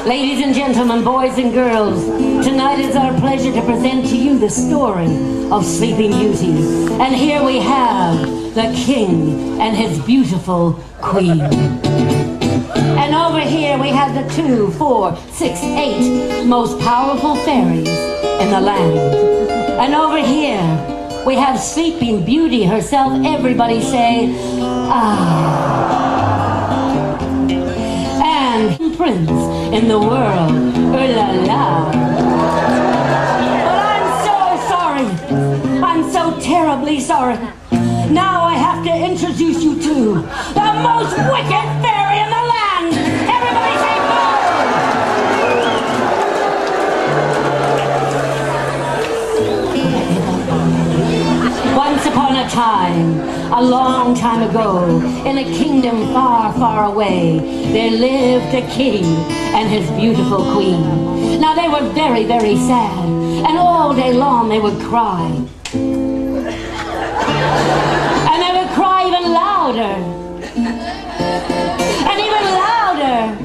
Ladies and gentlemen, boys and girls, tonight it's our pleasure to present to you the story of Sleeping Beauty. And here we have the king and his beautiful queen. And over here we have the 2, 4, 6, 8 most powerful fairies in the land. And over here we have Sleeping Beauty herself. Everybody say, ah. And prince in the world, ooh la la. But I'm so sorry. I'm so terribly sorry. Now I have to introduce you to the most wicked fairy in the land. Everybody say boo! Once upon a time, a long time ago, in a kingdom far, far away, there lived a king and his beautiful queen. Now they were very, very sad, and all day long they would cry. And they would cry even louder. And even louder.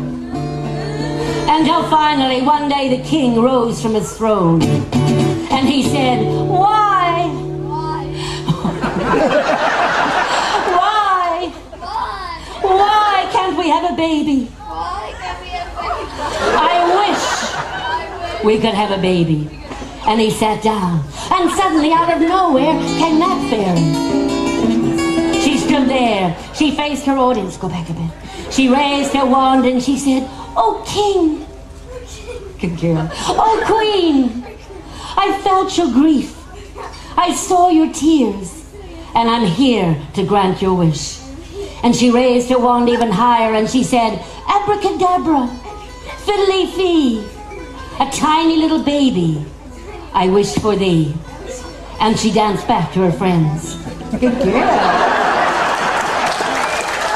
Until finally, one day the king rose from his throne. And he said, why? Why can't we have a baby? I wish we could have a baby. And he sat down. And suddenly, out of nowhere, came that fairy. She stood there. She faced her audience. Go back a bit. She raised her wand and she said, oh, king. Good girl. Oh, queen. I felt your grief. I saw your tears. And I'm here to grant your wish. And she raised her wand even higher and she said, abracadabra, fiddly-fee, a tiny little baby, I wish for thee. And she danced back to her friends. Good girl.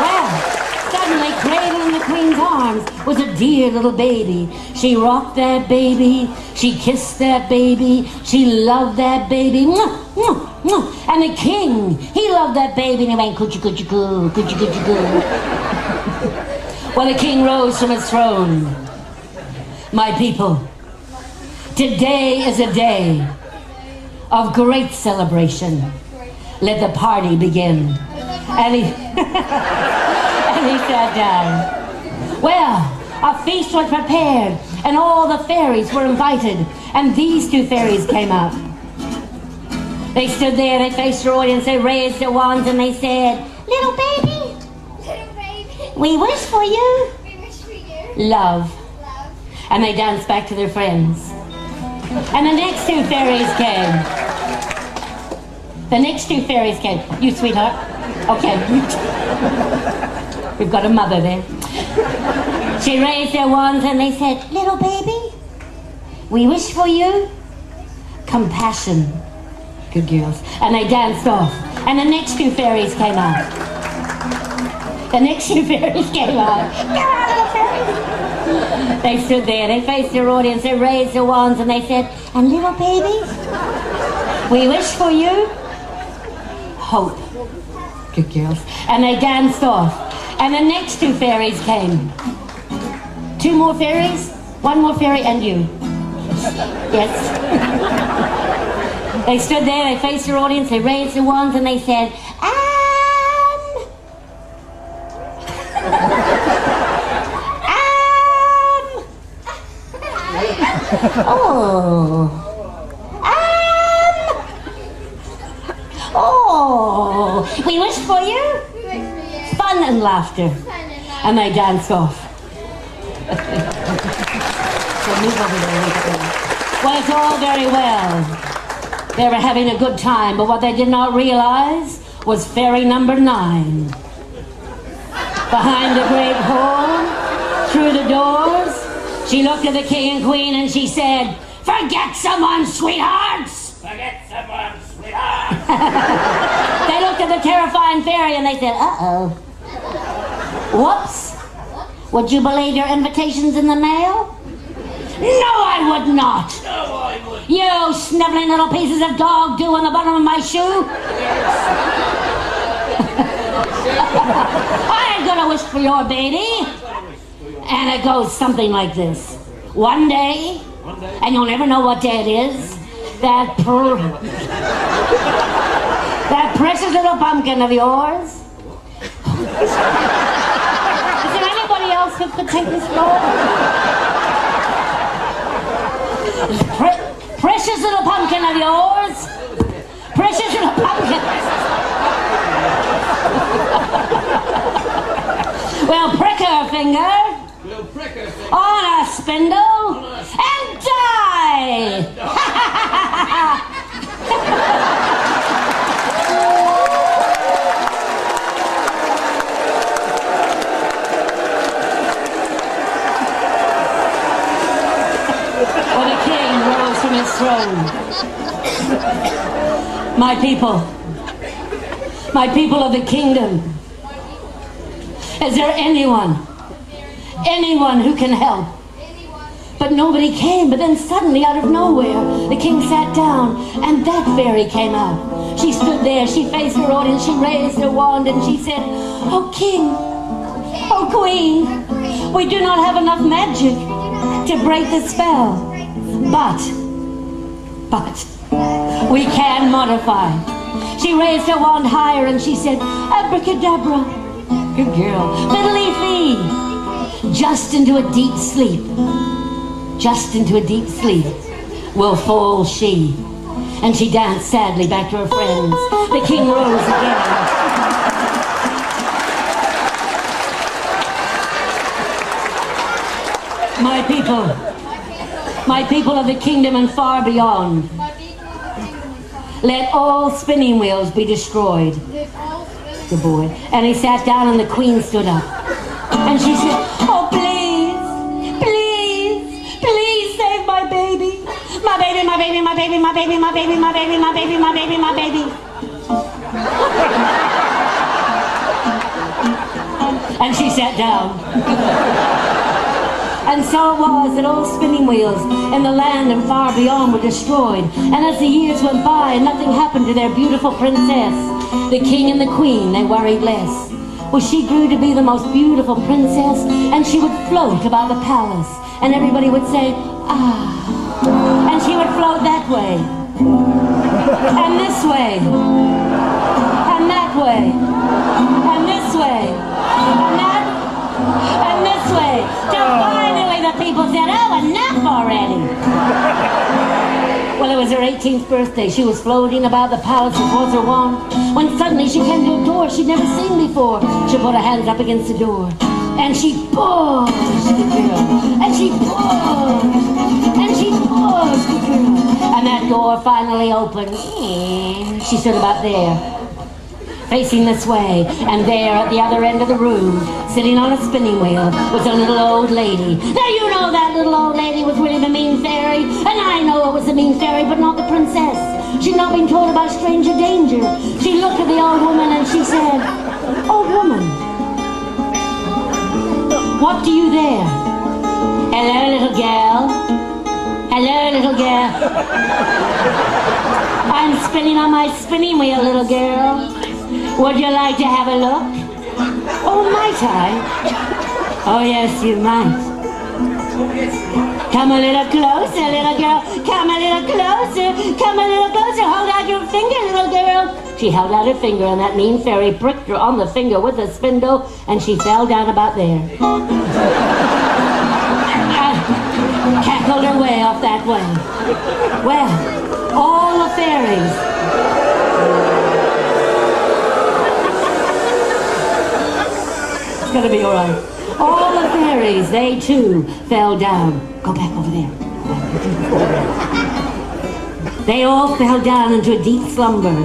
Well, suddenly cradled in the queen's arms was a dear little baby. She rocked that baby, she kissed that baby, she loved that baby. Mwah, mwah, mwah. And the king, he loved that baby and he went coochie coochie coo, coochie coochie coo. Well, the king rose from his throne. My people, today is a day of great celebration. Let the party begin. And he, and he sat down. Well, a feast was prepared and all the fairies were invited. And these 2 fairies came out. They stood there, they faced their audience, they raised their wands and they said, little baby, we wish for you, love. And they danced back to their friends. And the next 2 fairies came. The next 2 fairies came. You, sweetheart? Okay. We've got a mother there. She raised their wands and they said, little baby, we wish for you compassion. Good girls. And they danced off. And the next 2 fairies came out. The next 2 fairies came out. Come on, little fairies. They stood there, they faced their audience, they raised their wands and they said, and little baby, we wish for you hope. Good girls. And they danced off. And the next 2 fairies came. 2 more fairies, 1 more fairy and you. Yes. They stood there, they faced their audience, they raised their wands and they said, we wish for you fun and laughter. And they danced off. So move over there. Well, it's all very well. They were having a good time, but what they did not realize was fairy number 9. Behind the great hall, through the doors, she looked at the king and queen and she said, forget someone, sweethearts! Forget someone, sweethearts! They looked at the terrifying fairy and they said, uh-oh. Whoops. Would you believe your invitation's in the mail? No, I would not. No, I would. You sniveling little pieces of dog dew on the bottom of my shoe. I ain't gonna wish for your baby. And it goes something like this. One day, and you'll never know what day it is, that precious little pumpkin of yours. Is there anybody else who could take this role? Precious little pumpkin of yours. Precious little pumpkin. We'll prick her finger on a spindle and die. Well, the king rose from his throne. My people of the kingdom, is there anyone who can help? But nobody came. But then suddenly, out of nowhere, the king sat down, and that fairy came out. She stood there, she faced her audience, she raised her wand, and she said, "Oh king, oh queen, we do not have enough magic to break the spell, but we can modify." She raised her wand higher and she said, "Abracadabra, good girl, fiddly-fee, just into a deep sleep, will fall she." And she danced sadly back to her friends. The king rose again. My people of the kingdom and far beyond, let all spinning wheels be destroyed. Good boy. And he sat down and the queen stood up. And she said, "Oh, please, please, please save my baby. My baby, my baby, my baby, my baby, my baby, my baby, my baby, my baby, my baby." And she sat down. And so it was that all spinning wheels in the land and far beyond were destroyed. And as the years went by and nothing happened to their beautiful princess, the king and the queen, they worried less. Well, she grew to be the most beautiful princess, and she would float about the palace, and everybody would say, "Ah." And she would float that way, and this way, and that way, and this way, and that, and this way, till finally the people said, "Oh, enough already." Well, it was her 18th birthday. She was floating about the palace with her wand, when suddenly she came to a door she'd never seen before. She put her hands up against the door, and she pushed the girl, and she pushed, and she pushed the girl, and that door finally opened. She stood about there, facing this way, and there at the other end of the room, sitting on a spinning wheel, was a little old lady. Now you know that little old lady was really the mean fairy, and I know it was the mean fairy, but not the princess. She'd not been told about stranger danger. She looked at the old woman and she said, "Old woman, what do you there?" "Hello, little girl. Hello, little girl. I'm spinning on my spinning wheel, little girl. Would you like to have a look?" "Oh, might I?" "Oh, yes, you might. Come a little closer, little girl. Come a little closer. Come a little closer. Hold out your finger, little girl." She held out her finger, and that mean fairy pricked her on the finger with a spindle, and she fell down about there. And cackled her way off that way. Well, all the fairies... It's gonna be all right. All the fairies, they too fell down. Go back over there. They all fell down into a deep slumber.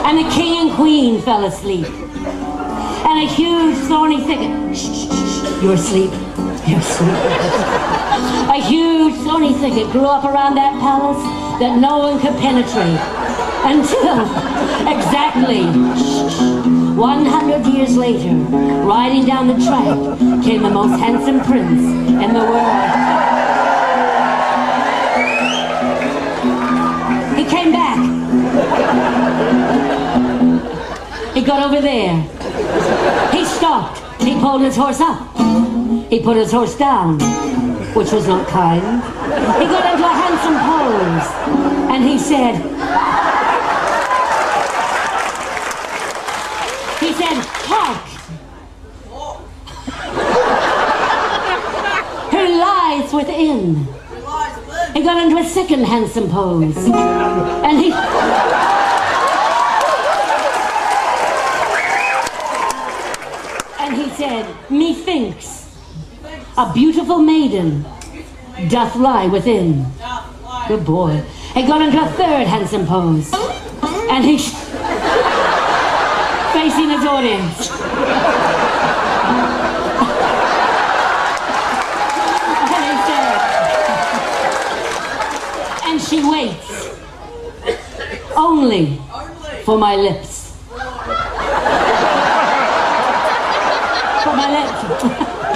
And the king and queen fell asleep. And a huge thorny thicket... Shh, shh, shh. You're asleep. You're asleep. A huge thorny thicket grew up around that palace that no one could penetrate. Until exactly 100 years later, riding down the track, came the most handsome prince in the world. He came back. He got over there. He stopped. He pulled his horse up. He put his horse down, which was not kind. He got into a handsome pose, and he said, hark! Who lies within? He got into a second handsome pose, and he... and he said, methinks a beautiful maiden doth lie within. Good boy. He got into a third handsome pose, and he... facing his audience. And he said, and she waits only for my lips. For my lips.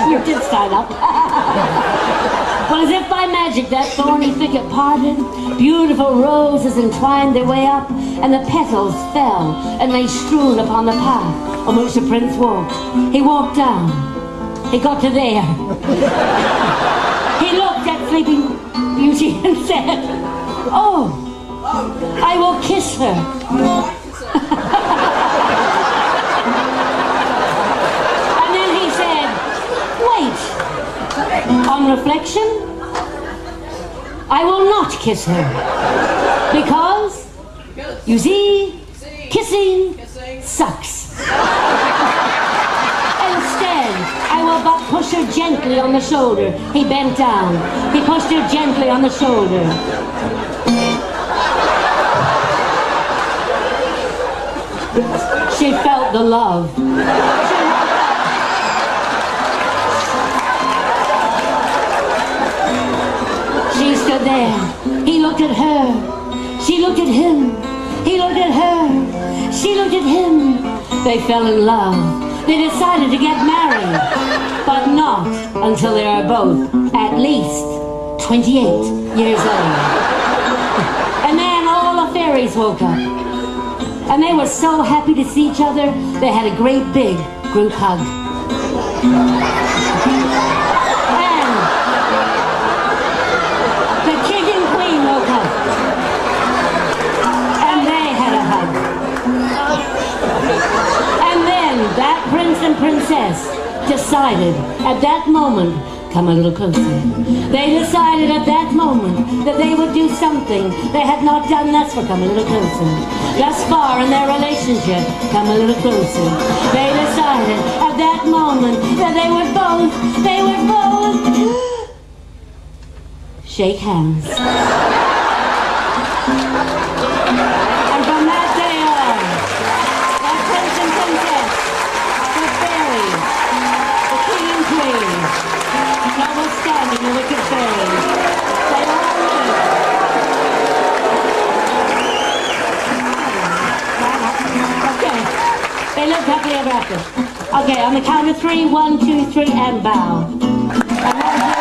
You did stand up. Well, as if by magic, that thorny thicket parted, beautiful roses entwined their way up, and the petals fell and lay strewn upon the path on which the prince walked. He walked down. He got to there. He looked at Sleeping Beauty and said, oh, I will kiss her. And then he said, wait. On reflection, I will not kiss her, because, you see, kissing sucks. Instead, I will but push her gently on the shoulder. He bent down. He pushed her gently on the shoulder. She felt the love. She stood there. He looked at her. She looked at him. He looked at her. She looked at him. They fell in love. They decided to get married, but not until they are both at least 28 years old. And then all the fairies woke up. And they were so happy to see each other, they had a great big group hug. And the king and queen woke up. And they had a hug. And then that prince and princess decided at that moment, come a little closer. They decided at that moment that they would do something they had not done thus far. Come a little closer. Thus far in their relationship, come a little closer. They decided at that moment that they would both shake hands. And from that day on, that prince and princess, the fairies, the king and queen, notwithstanding the wicked fairies, they all lived. Okay, they lived happily ever after. Okay, on the count of 3, 1, 2, 3, and bow. And